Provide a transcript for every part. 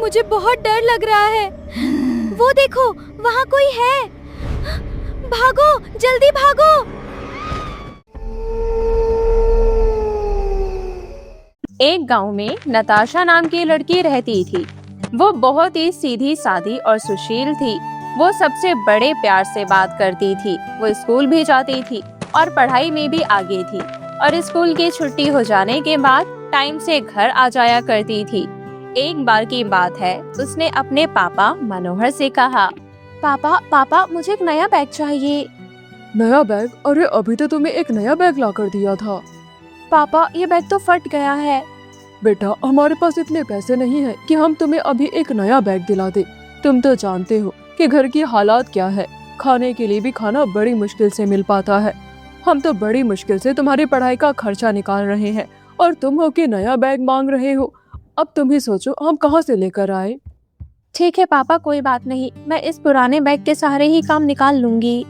मुझे बहुत डर लग रहा है। वो देखो, वहाँ कोई है। भागो, जल्दी भागो। एक गांव में नताशा नाम की लड़की रहती थी। वो बहुत ही सीधी सादी और सुशील थी। वो सबसे बड़े प्यार से बात करती थी। वो स्कूल भी जाती थी और पढ़ाई में भी आगे थी। और स्कूल की छुट्टी हो जाने के बाद टाइम से घर आ जाया करती थी। एक बार की बात है, उसने अपने पापा मनोहर से कहा, पापा पापा मुझे एक नया बैग चाहिए। नया बैग? अरे अभी तो तुम्हें एक नया बैग ला कर दिया था। पापा ये बैग तो फट गया है। बेटा, हमारे पास इतने पैसे नहीं है कि हम तुम्हें अभी एक नया बैग दिला दे। तुम तो जानते हो कि घर की हालात क्या है। खाने के लिए भी खाना बड़ी मुश्किल से मिल पाता है। हम तो बड़ी मुश्किल से तुम्हारी पढ़ाई का खर्चा निकाल रहे हैं और तुम हो कि नया बैग मांग रहे हो। अब तुम ही सोचो हम कहाँ से लेकर आए। ठीक है पापा, कोई बात नहीं, मैं इस पुराने बैग के सहारे ही काम निकाल लूंगी।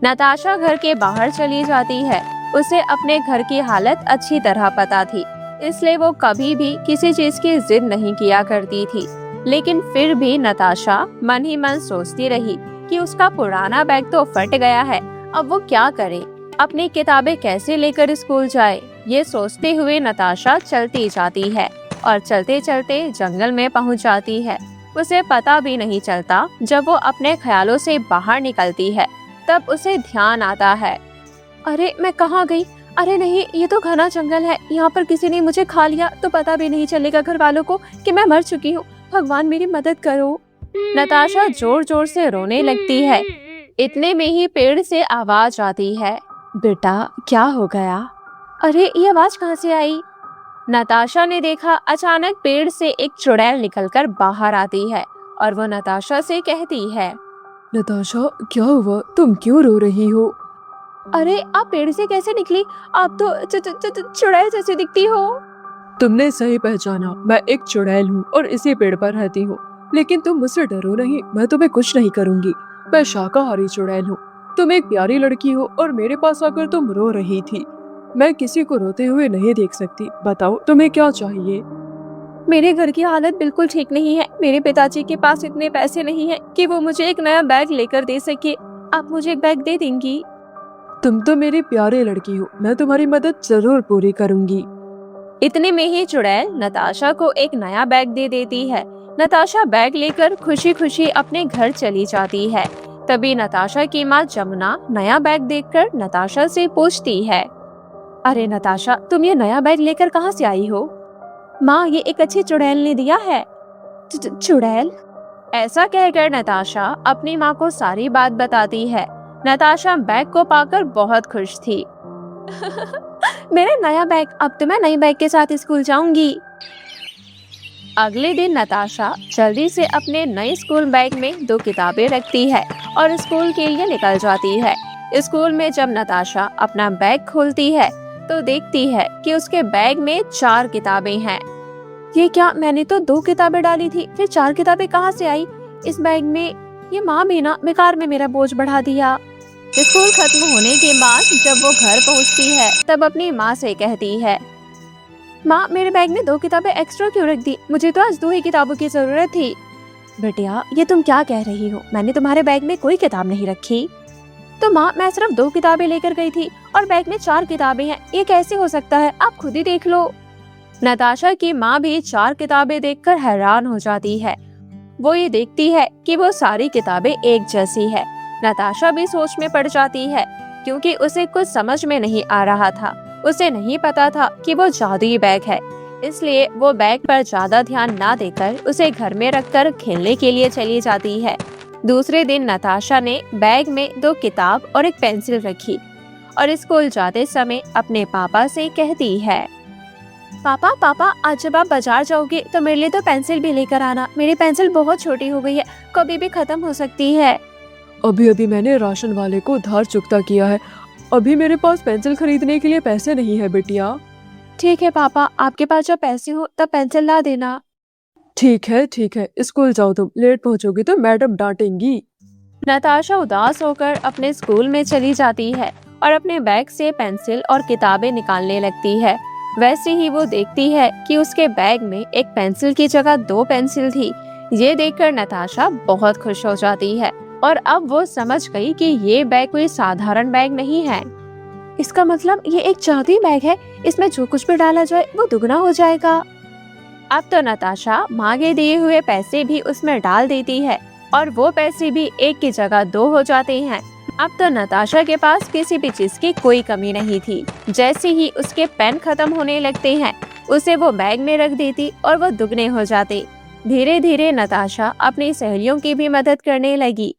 नताशा घर के बाहर चली जाती है। उसे अपने घर की हालत अच्छी तरह पता थी, इसलिए वो कभी भी किसी चीज की जिद नहीं किया करती थी। लेकिन फिर भी नताशा मन ही मन सोचती रही कि उसका पुराना बैग तो फट गया है, अब वो क्या करे, अपनी किताबें कैसे लेकर स्कूल जाए। ये सोचते हुए नताशा चलती जाती है और चलते चलते जंगल में पहुंच जाती है। उसे पता भी नहीं चलता, जब वो अपने ख्यालों से बाहर निकलती है तब उसे ध्यान आता है, अरे मैं कहाँ गई। अरे नहीं, ये तो घना जंगल है, यहाँ पर किसी ने मुझे खा लिया तो पता भी नहीं चलेगा घर वालों को कि मैं मर चुकी हूँ। भगवान मेरी मदद करो। नताशा जोर जोर से रोने लगती है। इतने में ही पेड़ से आवाज आती है, बेटा क्या हो गया। अरे ये आवाज कहाँ से आई। नताशा ने देखा, अचानक पेड़ से एक चुड़ैल निकलकर बाहर आती है और वो नताशा से कहती है, नताशा क्या हुआ, तुम क्यों रो रही हो। अरे आप पेड़ से कैसे निकली, आप तो चुड़ैल जैसी दिखती हो। तुमने सही पहचाना, मैं एक चुड़ैल हूँ और इसी पेड़ पर रहती हूँ। लेकिन तुम मुझसे डरो नहीं, मैं तुम्हें कुछ नहीं करूँगी। मैं शाकाहारी चुड़ैल हूँ। तुम एक प्यारी लड़की हो और मेरे पास आकर तुम रो रही थी। मैं किसी को रोते हुए नहीं देख सकती। बताओ तुम्हें क्या चाहिए। मेरे घर की हालत बिल्कुल ठीक नहीं है। मेरे पिताजी के पास इतने पैसे नहीं है कि वो मुझे एक नया बैग लेकर दे सके। आप मुझे एक बैग दे देंगी। तुम तो मेरी प्यारी लड़की हो, मैं तुम्हारी मदद जरूर पूरी करूंगी। इतने में ही चुड़ैल नताशा को एक नया बैग दे देती है। नताशा बैग लेकर खुशी खुशी अपने घर चली जाती है। तभी नताशा की माँ जमुना नया बैग देखकर नताशा से पूछती है, अरे नताशा, तुम ये नया बैग लेकर कहाँ से आई हो। माँ, ये एक अच्छी चुड़ैल ने दिया है। चुड़ैल? ऐसा कहकर नताशा अपनी माँ को सारी बात बताती है। नताशा बैग को पाकर बहुत खुश थी। मेरा नया बैग, अब तो मैं नए बैग के साथ स्कूल जाऊंगी। अगले दिन नताशा जल्दी से अपने नए स्कूल बैग में 2 किताबें रखती है और स्कूल के लिए निकल जाती है। स्कूल में जब नताशा अपना बैग खोलती है तो देखती है कि उसके बैग में 4 किताबें हैं। ये क्या, मैंने तो 2 किताबें डाली थी, फिर 4 किताबें कहाँ से आई इस बैग में। ये माँ भी ना बेकार में मेरा बोझ बढ़ा दिया। स्कूल खत्म होने के बाद जब वो घर पहुँचती है तब अपनी माँ से कहती है, माँ मेरे बैग में 2 किताबें एक्स्ट्रा क्यों रख दी, मुझे तो आज 2 ही किताबों की जरूरत थी। बेटिया ये तुम क्या कह रही हो, मैंने तुम्हारे बैग में कोई किताब नहीं रखी। तो माँ मैं सिर्फ 2 किताबें लेकर गई थी और बैग में 4 किताबें हैं, ये कैसे हो सकता है, आप खुद ही देख लो। नताशा की माँ भी 4 किताबें देखकर हैरान हो जाती है। वो ये देखती है कि वो सारी किताबें एक जैसी है। नताशा भी सोच में पड़ जाती है, क्योंकि उसे कुछ समझ में नहीं आ रहा था। उसे नहीं पता था कि वो जादुई बैग है, इसलिए वो बैग पर ज्यादा ध्यान ना देकर उसे घर में रखकर खेलने के लिए चली जाती है। दूसरे दिन नताशा ने बैग में 2 किताब और एक पेंसिल रखी और स्कूल जाते समय अपने पापा से कहती है, पापा पापा आज जब आप बाजार जाओगे तो मेरे लिए तो पेंसिल भी लेकर आना, मेरी पेंसिल बहुत छोटी हो गई है, कभी भी खत्म हो सकती है। अभी अभी मैंने राशन वाले को उधार चुकता किया है, अभी मेरे पास पेंसिल खरीदने के लिए पैसे नहीं है बेटिया। ठीक है पापा, आपके पास जब पैसे हो तब पेंसिल ला देना। ठीक है स्कूल जाओ, तुम लेट पहुंचोगी तो मैडम डांटेंगी। नताशा उदास होकर अपने स्कूल में चली जाती है और अपने बैग से पेंसिल और किताबें निकालने लगती है। वैसे ही वो देखती है कि उसके बैग में एक पेंसिल की जगह 2 पेंसिल थी। ये देखकर नताशा बहुत खुश हो जाती है और अब वो समझ गई कि ये बैग कोई साधारण बैग नहीं है। इसका मतलब ये एक जादुई बैग है, इसमें जो कुछ भी डाला जाए वो दुगना हो जाएगा। अब तो नताशा मांगे दिए हुए पैसे भी उसमें डाल देती है और वो पैसे भी एक की जगह दो हो जाते हैं। अब तो नताशा के पास किसी भी चीज की कोई कमी नहीं थी। जैसे ही उसके पेन खत्म होने लगते हैं उसे वो बैग में रख देती और वो दुगने हो जाते। धीरे धीरे नताशा अपनी सहेलियों की भी मदद करने लगी।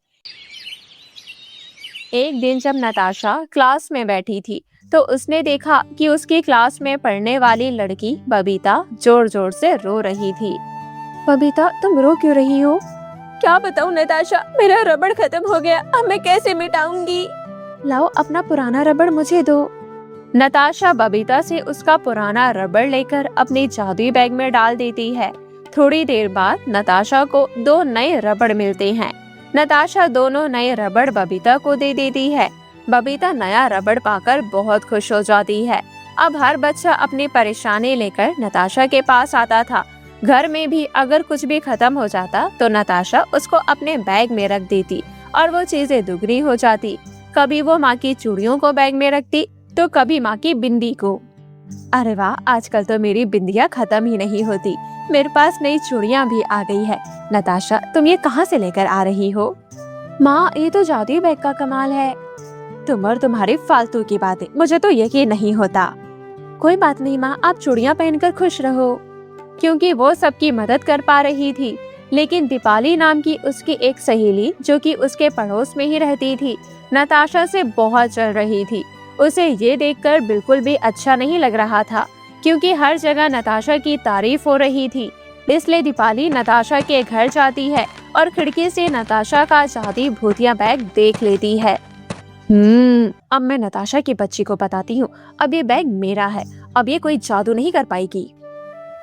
एक दिन जब नताशा क्लास में बैठी थी तो उसने देखा कि उसकी क्लास में पढ़ने वाली लड़की बबीता जोर जोर से रो रही थी। बबीता, तुम रो क्यों रही हो? क्या बताऊं नताशा, मेरा रबड़ खत्म हो गया, अब मैं कैसे मिटाऊंगी? लाओ अपना पुराना रबड़ मुझे दो। नताशा बबीता से उसका पुराना रबड़ लेकर अपने जादुई बैग में डाल देती है। थोड़ी देर बाद नताशा को 2 नए रबड़ मिलते हैं। नताशा दोनों नए रबड़ बबीता को दे देती है। बबीता नया रबड़ पाकर बहुत खुश हो जाती है। अब हर बच्चा अपनी परेशानी लेकर नताशा के पास आता था। घर में भी अगर कुछ भी खत्म हो जाता तो नताशा उसको अपने बैग में रख देती और वो चीजें दुगनी हो जाती। कभी वो माँ की चूड़ियों को बैग में रखती तो कभी माँ की बिंदी को। अरे वाह, आजकल तो मेरी बिंदियाँ खत्म ही नहीं होती। मेरे पास नई चूड़ियाँ भी आ गई है। नताशा, तुम ये कहाँ से लेकर आ रही हो? माँ, ये तो जादुई बैग का कमाल है। तुम और तुम्हारी फालतू की बातें, मुझे तो यकीन नहीं होता। कोई बात नहीं माँ, आप चूड़ियाँ पहनकर खुश रहो। क्योंकि वो सबकी मदद कर पा रही थी, लेकिन दीपाली नाम की उसकी एक सहेली जो कि उसके पड़ोस में ही रहती थी, नताशा से बहुत जल रही थी। उसे ये देखकर बिल्कुल भी अच्छा नहीं लग रहा था, क्योंकि हर जगह नताशा की तारीफ हो रही थी। इसलिए दीपाली नताशा के घर जाती है और खिड़की से नताशा का जादुई भूतिया बैग देख लेती है। अब मैं नताशा की बच्ची को बताती हूँ, अब ये बैग मेरा है, अब ये कोई जादू नहीं कर पाएगी।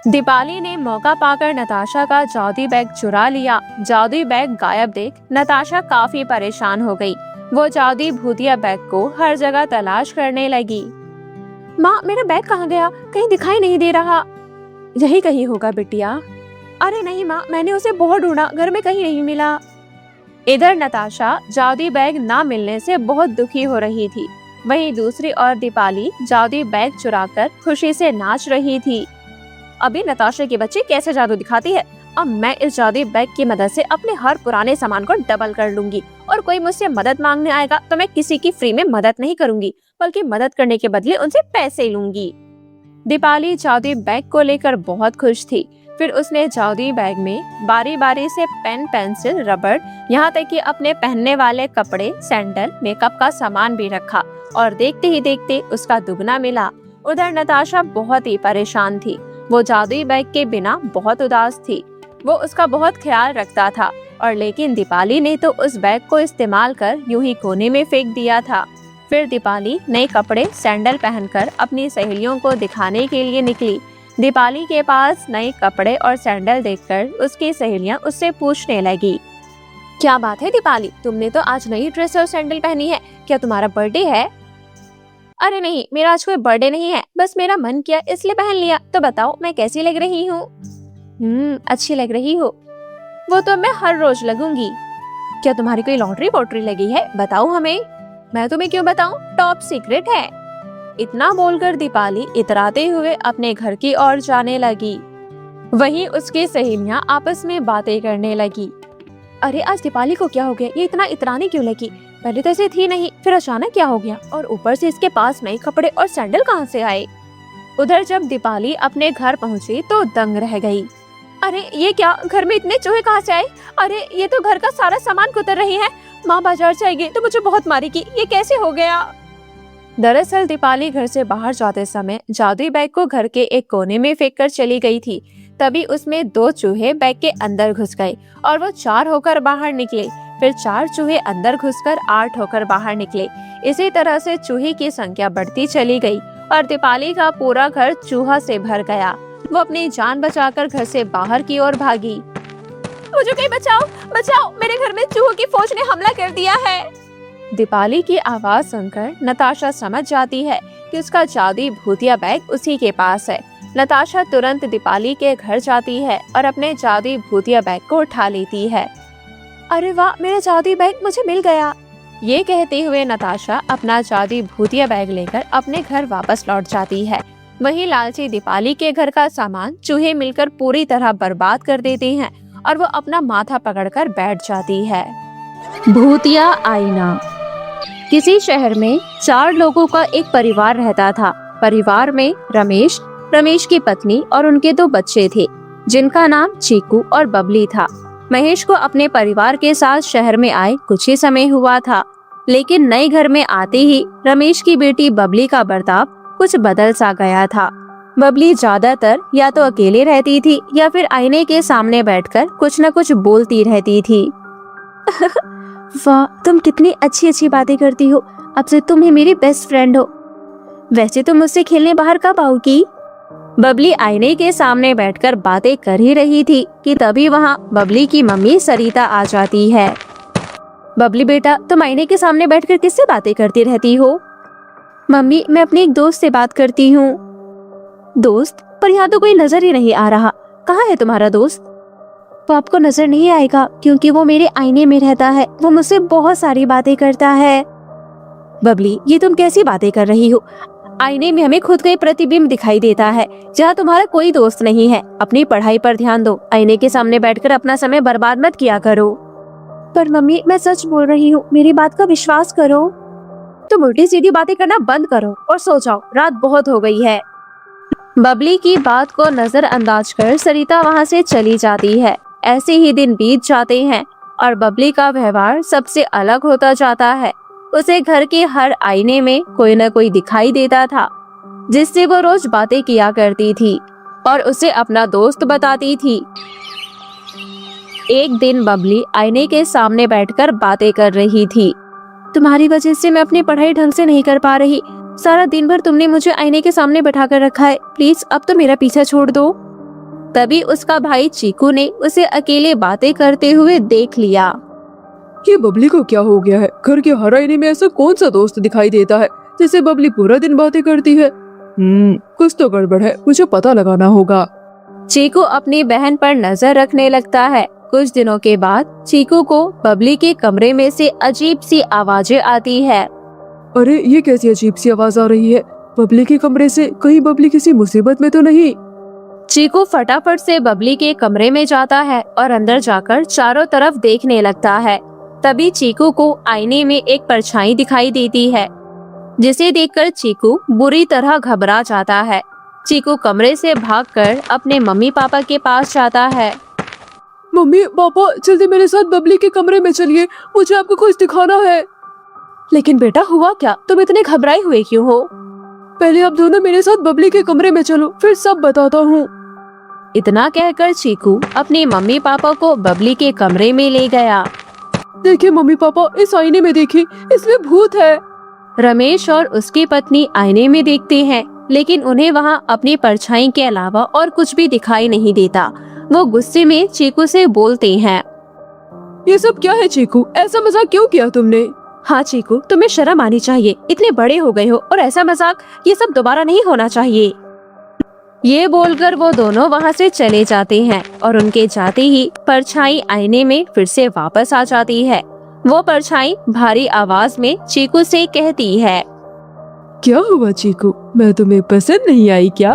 दीपाली ने मौका पाकर नताशा का जादुई बैग चुरा लिया। जादुई बैग गायब देख नताशा काफी परेशान हो गई। वो जादुई भूतिया बैग को हर जगह तलाश करने लगी। माँ, मेरा बैग कहाँ गया? कहीं दिखाई नहीं दे रहा। यही कहीं होगा बिटिया। अरे नहीं माँ, मैंने उसे बहुत ढूंढा, घर में कहीं नहीं मिला। इधर नताशा जादुई बैग ना मिलने से बहुत दुखी हो रही थी। वहीं दूसरी ओर दीपाली जादुई बैग चुराकर खुशी से नाच रही थी। अभी नताशा की बच्ची कैसे जादू दिखाती है। अब मैं इस जादुई बैग की मदद से अपने हर पुराने सामान को डबल कर लूंगी और कोई मुझसे मदद मांगने आएगा तो मैं किसी की फ्री में मदद नहीं करूंगी, बल्कि मदद करने के बदले उनसे पैसे लूंगी। दीपाली जादुई बैग को लेकर बहुत खुश थी। फिर उसने जादुई बैग में बारी बारी से पेन, पेंसिल, रबड़, यहाँ तक कि अपने पहनने वाले कपड़े, सैंडल, मेकअप का सामान भी रखा और देखते ही देखते उसका दुगना मिला। उधर नताशा बहुत ही परेशान थी। वो जादुई बैग के बिना बहुत उदास थी। वो उसका बहुत ख्याल रखता था और लेकिन दीपाली ने तो उस बैग को इस्तेमाल कर यूं ही कोने में फेंक दिया था। फिर दीपाली नए कपड़े, सैंडल पहनकर अपनी सहेलियों को दिखाने के लिए निकली। दीपाली के पास नए कपड़े और सैंडल देखकर उसकी सहेलियां उससे पूछने लगी, क्या बात है दीपाली, तुमने तो आज नई ड्रेस और सैंडल पहनी है, क्या तुम्हारा बर्थडे है? अरे नहीं, मेरा आज कोई बर्थडे नहीं है, बस मेरा मन किया इसलिए पहन लिया। तो बताओ मैं कैसी लग रही हूँ? अच्छी लग रही हो। वो तो मैं हर रोज लगूंगी। क्या तुम्हारी कोई लॉटरी वॉटरी लगी है? बताओ हमें। मैं तुम्हें क्यों बताऊं, टॉप सीक्रेट है। इतना बोलकर दीपाली इतराते हुए अपने घर की ओर जाने लगी। वहीं उसकी सहेलियां आपस में बातें करने लगी। अरे आज दीपाली को क्या हो गया, ये इतना इतराने क्यों लगी? पहले तो ऐसे थी नहीं, फिर अचानक क्या हो गया? और ऊपर से इसके पास नए कपड़े और सैंडल कहाँ से आए? उधर जब दीपाली अपने घर पहुँची तो दंग रह गई। अरे ये क्या, घर में इतने चूहे कहाँ से आए? अरे ये तो घर का सारा सामान कुतर रही है। माँ बाजार जाएगी तो मुझे बहुत मारेगी, ये कैसे हो गया? दरअसल दीपाली घर से बाहर जाते समय जादुई बैग को घर के एक कोने में फेंक कर चली गई थी। तभी उसमें 2 चूहे बैग के अंदर घुस गए और वो 4 होकर बाहर निकले। फिर 4 चूहे अंदर घुसकर 8 होकर बाहर निकले। इसी तरह से चूहे की संख्या बढ़ती चली गई और दीपाली का पूरा घर चूहा से भर गया। वो अपनी जान बचाकर घर से बाहर की ओर भागी। मुझे कोई बचाओ, बचाओ, मेरे घर में चूहों की फौज ने हमला कर दिया है। दीपाली की आवाज सुनकर नताशा समझ जाती है कि उसका जादुई भूतिया बैग उसी के पास है नताशा तुरंत दीपाली के घर जाती है और अपने जादुई भूतिया बैग को उठा लेती है। अरे वाह, मेरा जादुई बैग मुझे मिल गया। ये कहते हुए नताशा अपना जादुई भूतिया बैग लेकर अपने घर वापस लौट जाती है। वहीं लालची दीपाली के घर का सामान चूहे मिलकर पूरी तरह बर्बाद कर देते हैं और वो अपना माथा पकड़कर बैठ जाती है। भूतिया आईना। किसी शहर में 4 लोगों का एक परिवार रहता था। परिवार में रमेश, रमेश की पत्नी और उनके 2 बच्चे थे, जिनका नाम चीकू और बबली था। महेश को अपने परिवार के साथ शहर में आए कुछ ही समय हुआ था, लेकिन नए घर में आते ही रमेश की बेटी बबली का बर्ताव कुछ बदल सा गया था। बबली ज्यादातर या तो अकेले रहती थी या फिर आईने के सामने बैठकर कुछ न कुछ बोलती रहती थी। वाह, तुम कितनी अच्छी अच्छी बातें करती हो। अब से तुम ही मेरी बेस्ट फ्रेंड हो। वैसे तुम मुझसे खेलने बाहर कब आओगी? बबली आईने के सामने बैठकर बातें कर ही रही थी कि तभी वहाँ बबली की मम्मी सरिता आ जाती है। बबली बेटा, तुम आईने के सामने बैठकर किससे बातें करती रहती हो? मम्मी, मैं अपनी एक दोस्त से बात करती हूँ। दोस्त? पर यहाँ तो कोई नजर ही नहीं आ रहा। कहाँ है तुम्हारा दोस्त? वो आपको नजर नहीं आएगा क्योंकि वो मेरे आईने में रहता है। वो मुझसे बहुत सारी बातें करता है। बबली, ये तुम कैसी बातें कर रही हो? आईने में हमें खुद का ही प्रतिबिंब दिखाई देता है, जहाँ तुम्हारा कोई दोस्त नहीं है। अपनी पढ़ाई पर ध्यान दो। आईने के सामने बैठकर अपना समय बर्बाद मत किया करो। पर मम्मी, मैं सच बोल रही हूँ, मेरी बात का विश्वास करो। तुम उल्टी सीधी बातें करना बंद करो और सो जाओ, रात बहुत हो गई है। बबली की बात को नजरअंदाज कर सरिता वहाँ से चली जाती है। ऐसे ही दिन बीत जाते हैं और बबली का व्यवहार सबसे अलग होता जाता है। उसे घर के हर आईने में कोई न कोई दिखाई देता था, जिससे वो रोज बातें किया करती थी और उसे अपना दोस्त बताती थी। एक दिन बबली आईने के सामने बैठकर बातें कर रही थी। तुम्हारी वजह से मैं अपनी पढ़ाई ढंग से नहीं कर पा रही। सारा दिन भर तुमने मुझे आईने के सामने बैठा कर रखा है। प्लीज अब तो मेरा पीछा छोड़ दो। तभी उसका भाई चीकू ने उसे अकेले बातें करते हुए देख लिया। ये बबली को क्या हो गया है? घर के हर आईने में ऐसा कौन सा दोस्त दिखाई देता है जिससे बबली पूरा दिन बातें करती है? कुछ तो गड़बड़ है, मुझे पता लगाना होगा। चीकू अपनी बहन पर नजर रखने लगता है। कुछ दिनों के बाद चीकू को बबली के कमरे में से अजीब सी आवाजें आती है। अरे, ये कैसी अजीब सी आवाज आ रही है बबली के कमरे से? कहीं बबली किसी मुसीबत में तो नहीं? चीकू फटाफट से बबली के कमरे में जाता है और अंदर जाकर चारों तरफ देखने लगता है। तभी चीकू को आईने में एक परछाई दिखाई देती है, जिसे देखकर चीकू बुरी तरह घबरा जाता है। चीकू कमरे से भागकर अपने मम्मी पापा के पास जाता है। मम्मी पापा, जल्दी मेरे साथ बबली के कमरे में चलिए, मुझे आपको कुछ दिखाना है। लेकिन बेटा, हुआ क्या? तुम इतने घबराए हुए क्यों हो? पहले आप दोनों मेरे साथ बबली के कमरे में चलो, फिर सब बताता हूँ। इतना कहकर चीकू अपने मम्मी पापा को बबली के कमरे में ले गया। देखिए मम्मी पापा, इस आईने में देखिए, इसमें भूत है। रमेश और उसकी पत्नी आईने में देखते हैं, लेकिन उन्हें वहाँ अपनी परछाई के अलावा और कुछ भी दिखाई नहीं देता। वो गुस्से में चीकू से बोलते हैं। ये सब क्या है चीकू? ऐसा मजाक क्यों किया तुमने? हाँ चीकू, तुम्हें शर्म आनी चाहिए। इतने बड़े हो गए हो और ऐसा मजाक, ये सब दोबारा नहीं होना चाहिए। ये बोलकर वो दोनों वहाँ से चले जाते हैं और उनके जाते ही परछाई आईने में फिर से वापस आ जाती है। वो परछाई भारी आवाज में चीकू से कहती है। क्या हुआ चीकू, मैं तुम्हें पसंद नहीं आई क्या?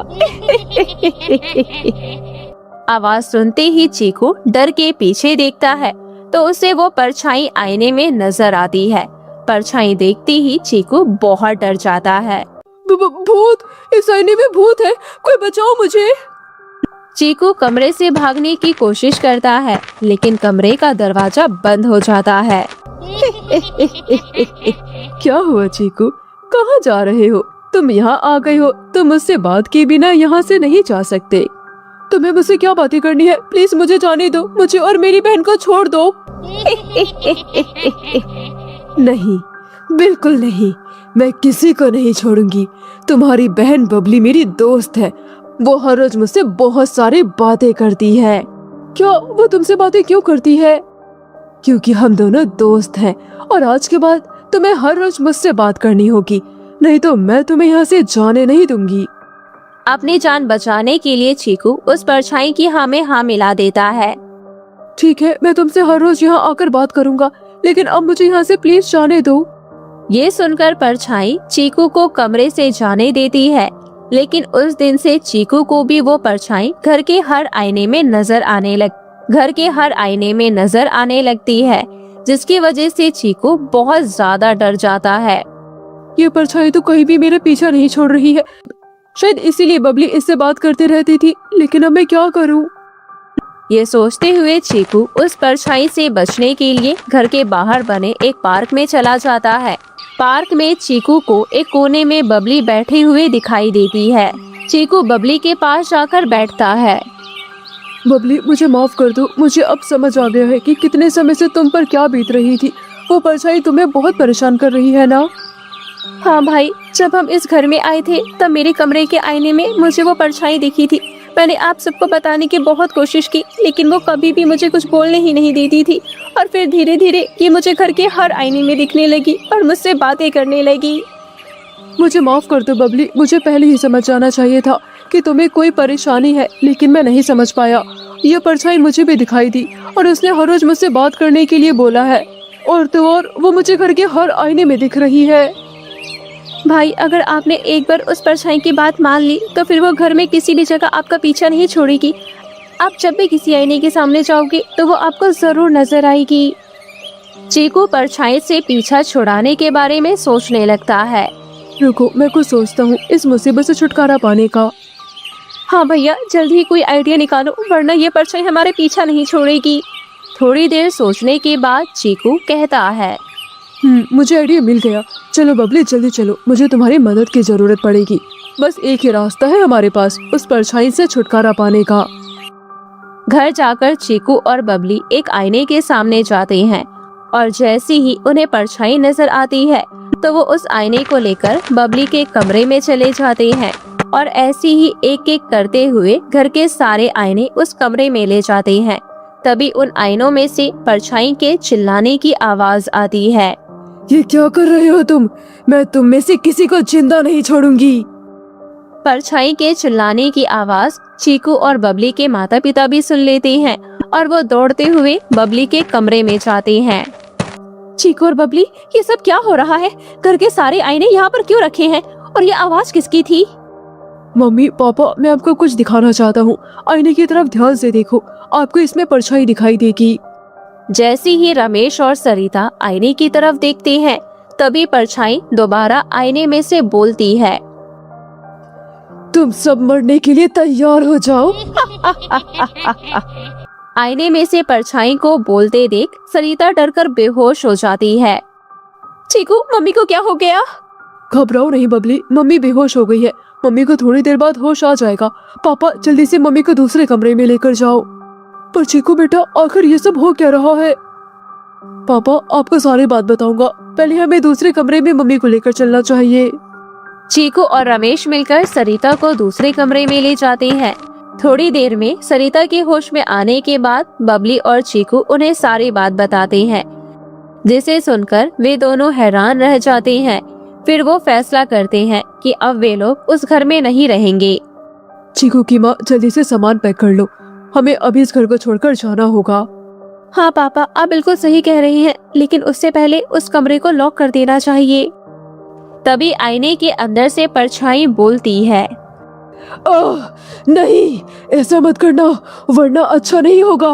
आवाज सुनते ही चीकू डर के पीछे देखता है तो उसे वो परछाई आईने में नजर आती है। परछाई देखते ही चीकू बहुत डर जाता है। भूत! इस आईने में भूत है, कोई बचाओ मुझे। चीकू कमरे से भागने की कोशिश करता है, लेकिन कमरे का दरवाजा बंद हो जाता है। क्या हुआ चीकू, कहाँ जा रहे हो? तुम यहाँ आ गए हो तो मुझसे बात किए बिना यहाँ से नहीं जा सकते। तुम्हें मुझसे क्या बातें करनी है? प्लीज मुझे जाने दो, मुझे और मेरी बहन को छोड़ दो। नहीं, बिल्कुल नहीं, मैं किसी को नहीं छोड़ूंगी। तुम्हारी बहन बबली मेरी दोस्त है। वो हर रोज मुझसे बहुत सारी बातें करती है। क्या वो तुमसे बातें क्यों करती है? क्योंकि हम दोनों दोस्त हैं और आज के बाद तुम्हें हर रोज मुझसे बात करनी होगी, नहीं तो मैं तुम्हें यहाँ से जाने नहीं दूंगी। अपनी जान बचाने के लिए चीकू उस परछाई की हाँ में हाँ मिला देता है। ठीक है, मैं तुमसे हर रोज यहाँ आकर बात करूँगा, लेकिन अब मुझे यहाँ से प्लीज जाने दो। ये सुनकर परछाई चीकू को कमरे से जाने देती है, लेकिन उस दिन से चीकू को भी वो परछाई घर के हर आईने में नजर आने लगती है, जिसकी वजह से चीकू बहुत ज्यादा डर जाता है। ये परछाई तो कहीं भी मेरा पीछा नहीं छोड़ रही है, शायद इसीलिए बबली इससे बात करते रहती थी, लेकिन अब मैं क्या करूं? ये सोचते हुए चीकू उस परछाई से बचने के लिए घर के बाहर बने एक पार्क में चला जाता है। पार्क में चीकू को एक कोने में बबली बैठे हुए दिखाई देती है। चीकू बबली के पास जाकर बैठता है। बबली, मुझे माफ कर दो, मुझे अब समझ आ गया है कि कितने समय से तुम पर क्या बीत रही थी। वो परछाई तुम्हें बहुत परेशान कर रही है ना? हाँ भाई, जब हम इस घर में आए थे तब मेरे कमरे के आईने में मुझे वो परछाई दिखी थी। मैंने आप सबको बताने की बहुत कोशिश की, लेकिन वो कभी भी मुझे कुछ बोलने ही नहीं देती थी। और फिर धीरे धीरे ये मुझे घर के हर आईने में दिखने लगी और मुझसे बातें करने लगी। मुझे माफ कर दो बबली, मुझे पहले ही समझ जाना चाहिए था कि तुम्हें कोई परेशानी है, लेकिन मैं नहीं समझ पाया। ये परछाई मुझे भी दिखाई दी और उसने हर रोज मुझसे बात करने के लिए बोला है, और तो और वो मुझे घर के हर आईने में दिख रही है। भाई, अगर आपने एक बार उस परछाई की बात मान ली तो फिर वो घर में किसी भी जगह आपका पीछा नहीं छोड़ेगी। आप जब भी किसी आईने के सामने जाओगे तो वो आपको जरूर नजर आएगी। चीकू परछाई से पीछा छुड़ाने के बारे में सोचने लगता है। रुको, मैं कुछ सोचता हूँ इस मुसीबत से छुटकारा पाने का। हाँ भैया, जल्दी ही कोई आइडिया निकालो, वरना ये परछाई हमारे पीछा नहीं छोड़ेगी। थोड़ी देर सोचने के बाद चीकू कहता है, मुझे आइडिया मिल गया। चलो बबली, जल्दी चलो, मुझे तुम्हारी मदद की जरूरत पड़ेगी। बस एक ही रास्ता है हमारे पास उस परछाई से छुटकारा पाने का। घर जाकर चीकू और बबली एक आईने के सामने जाते हैं, और जैसे ही उन्हें परछाई नजर आती है तो वो उस आईने को लेकर बबली के कमरे में चले जाते हैं, और ऐसे ही एक एक करते हुए घर के सारे आईने उस कमरे में ले जाते हैं। तभी उन आईनों में से परछाई के चिल्लाने की आवाज आती है। ये क्या कर रहे हो तुम? मैं तुम में से किसी को जिंदा नहीं छोड़ूंगी। परछाई के चिल्लाने की आवाज चीकू और बबली के माता पिता भी सुन लेते हैं, और वो दौड़ते हुए बबली के कमरे में जाते हैं। चीकू और बबली, ये सब क्या हो रहा है? घर के सारे आईने यहाँ पर क्यों रखे हैं? और ये आवाज किसकी थी? मम्मी पापा, मैं आपको कुछ दिखाना चाहता हूँ। आईने की तरफ ध्यान से देखो, आपको इसमें परछाई दिखाई देगी। जैसे ही रमेश और सरिता आईने की तरफ देखते हैं, तभी परछाई दोबारा आईने में से बोलती है, तुम सब मरने के लिए तैयार हो जाओ। आईने में से परछाई को बोलते देख सरिता डरकर बेहोश हो जाती है। चीकू, मम्मी को क्या हो गया? घबराओ नहीं बबली, मम्मी बेहोश हो गई है। मम्मी को थोड़ी देर बाद होश आ जाएगा। पापा, जल्दी से मम्मी को दूसरे कमरे में लेकर जाओ। पर चीकू बेटा, आखिर ये सब हो क्या रहा है? पापा, आपको सारी बात बताऊंगा, पहले हमें दूसरे कमरे में मम्मी को लेकर चलना चाहिए। चीकू और रमेश मिलकर सरिता को दूसरे कमरे में ले जाते हैं। थोड़ी देर में सरिता के होश में आने के बाद बबली और चीकू उन्हें सारी बात बताते हैं, जिसे सुनकर वे दोनों हैरान रह जाते हैं। फिर वो फैसला करते हैं कि अब वे लोग उस घर में नहीं रहेंगे। चीकू की माँ, जल्दी से सामान पैक कर लो, हमें अभी इस घर को छोड़कर जाना होगा। हाँ पापा, आप बिल्कुल सही कह रहे हैं, लेकिन उससे पहले उस कमरे को लॉक कर देना चाहिए। तभी आईने के अंदर से परछाई बोलती है, नहीं, ऐसा मत करना, वरना अच्छा नहीं होगा।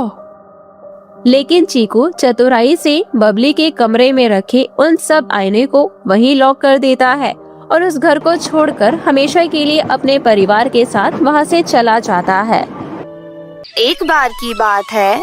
लेकिन चीकू चतुराई से बबली के कमरे में रखे उन सब आईने को वहीं लॉक कर देता है, और उस घर को छोड़कर हमेशा के लिए अपने परिवार के साथ वहां से चला जाता है। एक बार की बात है,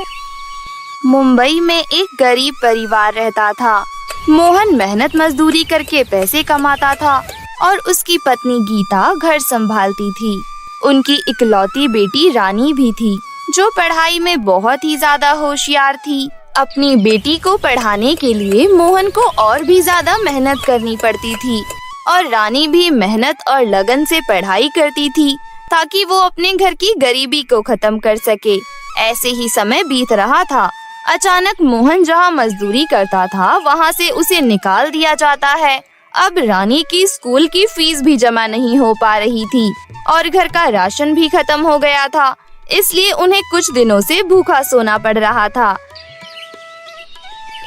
मुंबई में एक गरीब परिवार रहता था। मोहन मेहनत मजदूरी करके पैसे कमाता था और उसकी पत्नी गीता घर संभालती थी। उनकी इकलौती बेटी रानी भी थी, जो पढ़ाई में बहुत ही ज्यादा होशियार थी। अपनी बेटी को पढ़ाने के लिए मोहन को और भी ज्यादा मेहनत करनी पड़ती थी, और रानी भी मेहनत और लगन से पढ़ाई करती थी ताकि वो अपने घर की गरीबी को खत्म कर सके। ऐसे ही समय बीत रहा था। अचानक मोहन जहाँ मजदूरी करता था वहाँ से उसे निकाल दिया जाता है। अब रानी की स्कूल की फीस भी जमा नहीं हो पा रही थी और घर का राशन भी खत्म हो गया था, इसलिए उन्हें कुछ दिनों से भूखा सोना पड़ रहा था।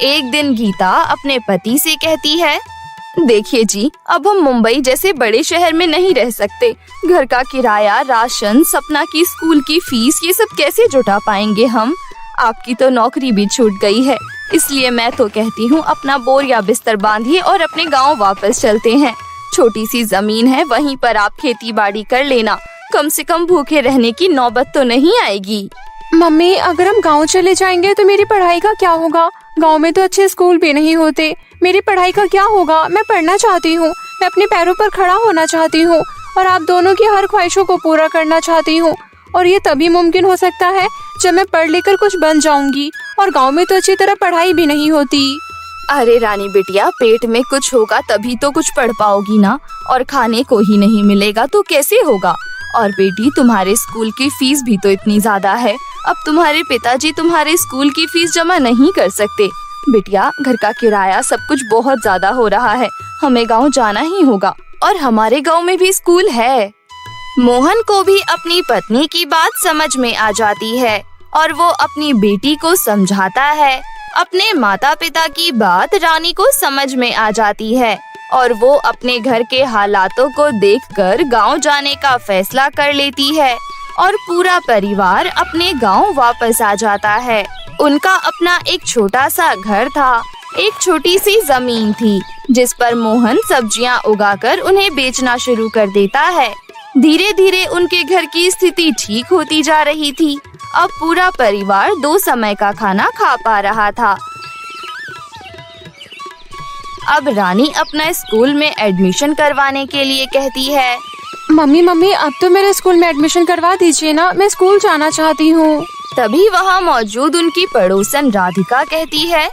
एक दिन गीता अपने पति से कहती है, देखिए जी, अब हम मुंबई जैसे बड़े शहर में नहीं रह सकते। घर का किराया, राशन, सपना की स्कूल की फीस, ये सब कैसे जुटा पाएंगे हम? आपकी तो नौकरी भी छूट गई है, इसलिए मैं तो कहती हूँ अपना बोरिया बिस्तर बांधिए और अपने गांव वापस चलते हैं। छोटी सी जमीन है, वहीं पर आप खेती बाड़ी कर लेना, कम से कम भूखे रहने की नौबत तो नहीं आएगी। मम्मी, अगर हम गांव चले जाएंगे तो मेरी पढ़ाई का क्या होगा? गांव में तो अच्छे स्कूल भी नहीं होते। मेरी पढ़ाई का क्या होगा? मैं पढ़ना चाहती हूँ, मैं अपने पैरों पर खड़ा होना चाहती हूँ और आप दोनों की हर ख्वाहिशों को पूरा करना चाहती हूँ। और ये तभी मुमकिन हो सकता है जब मैं पढ़ लिखकर कुछ बन जाऊंगी, और गांव में तो अच्छी तरह पढ़ाई भी नहीं होती। अरे रानी बिटिया, पेट में कुछ होगा तभी तो कुछ पढ़ पाओगी ना, और खाने को ही नहीं मिलेगा तो कैसे होगा? और बेटी, तुम्हारे स्कूल की फीस भी तो इतनी ज्यादा है, अब तुम्हारे पिताजी तुम्हारे स्कूल की फीस जमा नहीं कर सकते। बिटिया, घर का किराया सब कुछ बहुत ज्यादा हो रहा है, हमें गांव जाना ही होगा, और हमारे गांव में भी स्कूल है। मोहन को भी अपनी पत्नी की बात समझ में आ जाती है और वो अपनी बेटी को समझाता है। अपने माता पिता की बात रानी को समझ में आ जाती है और वो अपने घर के हालातों को देखकर गांव जाने का फैसला कर लेती है और पूरा परिवार अपने गांव वापस आ जाता है। उनका अपना एक छोटा सा घर था, एक छोटी सी जमीन थी जिस पर मोहन सब्जियां उगाकर उन्हें बेचना शुरू कर देता है। धीरे धीरे उनके घर की स्थिति ठीक होती जा रही थी। अब पूरा परिवार 2 समय का खाना खा पा रहा था। अब रानी अपना स्कूल में एडमिशन करवाने के लिए कहती है, मम्मी, अब तो मेरे स्कूल में एडमिशन करवा दीजिए ना, मैं स्कूल जाना चाहती हूँ। तभी वहाँ मौजूद उनकी पड़ोसन राधिका कहती है,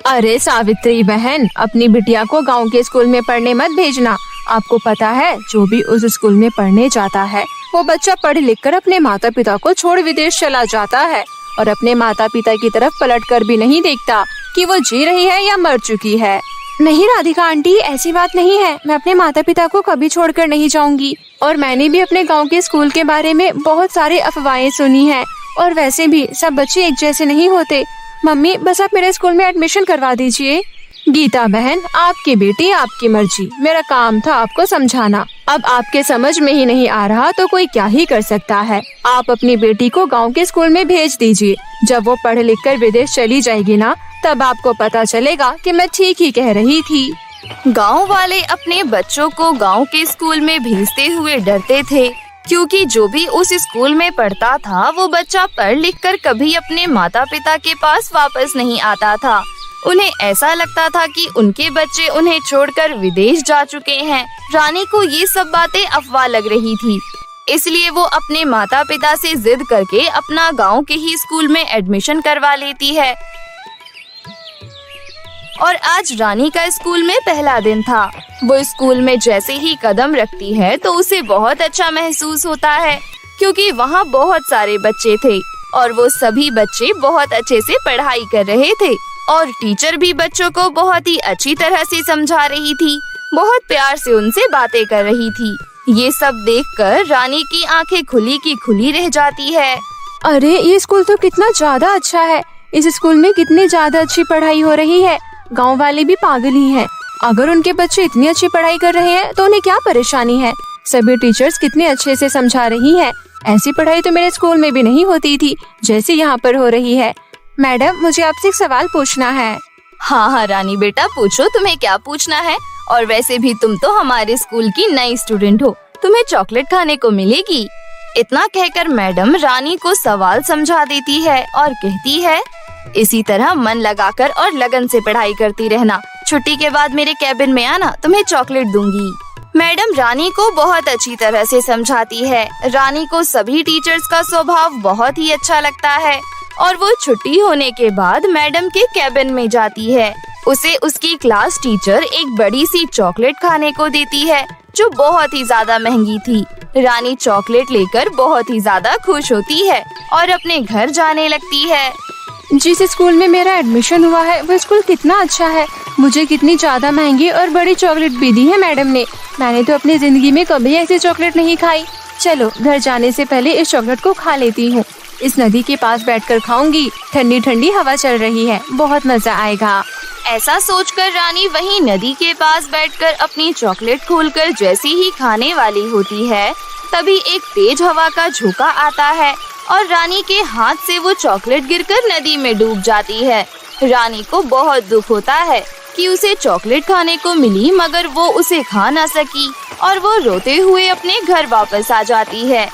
अरे सावित्री बहन, अपनी बिटिया को गांव के स्कूल में पढ़ने मत भेजना। आपको पता है, जो भी उस स्कूल में पढ़ने जाता है वो बच्चा पढ़ लिख कर अपने माता पिता को छोड़ विदेश चला जाता है और अपने माता पिता की तरफ पलट कर भी नहीं देखता कि वो जी रही है या मर चुकी है। नहीं राधिका आंटी, ऐसी बात नहीं है। मैं अपने माता पिता को कभी छोड़कर नहीं जाऊंगी। और मैंने भी अपने गांव के स्कूल के बारे में बहुत सारी अफवाहें सुनी हैं, और वैसे भी सब बच्चे एक जैसे नहीं होते। मम्मी, बस आप मेरे स्कूल में एडमिशन करवा दीजिए। गीता बहन, आपकी बेटी आपकी मर्जी, मेरा काम था आपको समझाना। अब आपके समझ में ही नहीं आ रहा तो कोई क्या ही कर सकता है। आप अपनी बेटी को गांव के स्कूल में भेज दीजिए। जब वो पढ़ लिख कर विदेश चली जाएगी ना, तब आपको पता चलेगा कि मैं ठीक ही कह रही थी। गांव वाले अपने बच्चों को गांव के स्कूल में भेजते हुए डरते थे, क्योंकि जो भी उस स्कूल में पढ़ता था वो बच्चा पढ़ लिख कर कभी अपने माता पिता के पास वापस नहीं आता था। उन्हें ऐसा लगता था कि उनके बच्चे उन्हें छोड़कर विदेश जा चुके हैं। रानी को ये सब बातें अफवाह लग रही थी, इसलिए वो अपने माता पिता से जिद करके अपना गांव के ही स्कूल में एडमिशन करवा लेती है। और आज रानी का स्कूल में पहला दिन था। वो स्कूल में जैसे ही कदम रखती है तो उसे बहुत अच्छा महसूस होता है, क्योंकि वहाँ बहुत सारे बच्चे थे और वो सभी बच्चे बहुत अच्छे से पढ़ाई कर रहे थे और टीचर भी बच्चों को बहुत ही अच्छी तरह से समझा रही थी, बहुत प्यार से उनसे बातें कर रही थी। ये सब देखकर रानी की आंखें खुली की खुली रह जाती है। अरे, ये स्कूल तो कितना ज्यादा अच्छा है। इस स्कूल में कितनी ज्यादा अच्छी पढ़ाई हो रही है। गांव वाले भी पागल ही हैं। अगर उनके बच्चे इतनी अच्छी पढ़ाई कर रहे हैं तो उन्हें क्या परेशानी है। सभी टीचर्स कितने अच्छे से समझा रही हैं। ऐसी पढ़ाई तो मेरे स्कूल में भी नहीं होती थी जैसे यहाँ पर हो रही है। मैडम, मुझे आपसे एक सवाल पूछना है। हाँ रानी बेटा, पूछो, तुम्हें क्या पूछना है। और वैसे भी तुम तो हमारे स्कूल की नई स्टूडेंट हो, तुम्हें चॉकलेट खाने को मिलेगी। इतना कहकर मैडम रानी को सवाल समझा देती है और कहती है, इसी तरह मन लगाकर और लगन से पढ़ाई करती रहना। छुट्टी के बाद मेरे कैबिन में आना, तुम्हें चॉकलेट दूंगी। मैडम रानी को बहुत अच्छी तरह से समझाती है। रानी को सभी टीचर्स का स्वभाव बहुत ही अच्छा लगता है और वो छुट्टी होने के बाद मैडम के कैबिन में जाती है। उसे उसकी क्लास टीचर एक बड़ी सी चॉकलेट खाने को देती है, जो बहुत ही ज्यादा महंगी थी। रानी चॉकलेट लेकर बहुत ही ज्यादा खुश होती है और अपने घर जाने लगती है। जिस स्कूल में मेरा एडमिशन हुआ है वो स्कूल कितना अच्छा है। मुझे कितनी ज्यादा महंगी और बड़ी चॉकलेट भी दी है मैडम ने। मैंने तो अपनी जिंदगी में कभी ऐसी चॉकलेट नहीं खाई। चलो घर जाने से पहले इस चॉकलेट को खा लेती हूँ। इस नदी के पास बैठकर खाऊंगी। ठंडी ठंडी हवा चल रही है, बहुत मजा आएगा। ऐसा सोचकर रानी वहीं नदी के पास बैठकर अपनी चॉकलेट खोलकर जैसे ही खाने वाली होती है, तभी एक तेज हवा का झोंका आता है और रानी के हाथ से वो चॉकलेट गिरकर नदी में डूब जाती है। रानी को बहुत दुख होता है कि उसे चॉकलेट खाने को मिली मगर वो उसे खा ना सकी और वो रोते हुए अपने घर वापस आ जाती है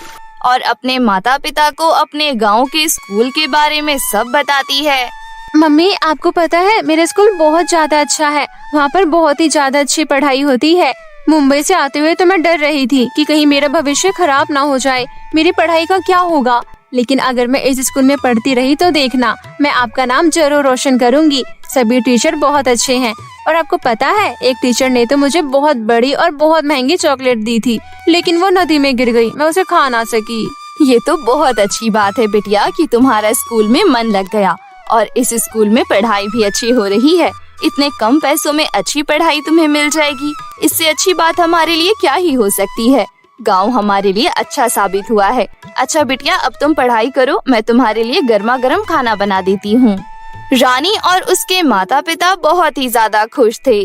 और अपने माता पिता को अपने गांव के स्कूल के बारे में सब बताती है। मम्मी, आपको पता है मेरा स्कूल बहुत ज्यादा अच्छा है। वहाँ पर बहुत ही ज्यादा अच्छी पढ़ाई होती है। मुंबई से आते हुए तो मैं डर रही थी कि कहीं मेरा भविष्य खराब ना हो जाए, मेरी पढ़ाई का क्या होगा। लेकिन अगर मैं इस स्कूल में पढ़ती रही तो देखना, मैं आपका नाम जरूर रोशन करूंगी। सभी टीचर बहुत अच्छे हैं और आपको पता है एक टीचर ने तो मुझे बहुत बड़ी और बहुत महंगी चॉकलेट दी थी, लेकिन वो नदी में गिर गई, मैं उसे खा ना सकी। ये तो बहुत अच्छी बात है बिटिया कि तुम्हारा स्कूल में मन लग गया और इस स्कूल में पढ़ाई भी अच्छी हो रही है। इतने कम पैसों में अच्छी पढ़ाई तुम्हें मिल जाएगी, इससे अच्छी बात हमारे लिए क्या ही हो सकती है। गांव हमारे लिए अच्छा साबित हुआ है। अच्छा बिटिया, अब तुम पढ़ाई करो, मैं तुम्हारे लिए गर्मा गर्म खाना बना देती हूँ। रानी और उसके माता पिता बहुत ही ज्यादा खुश थे।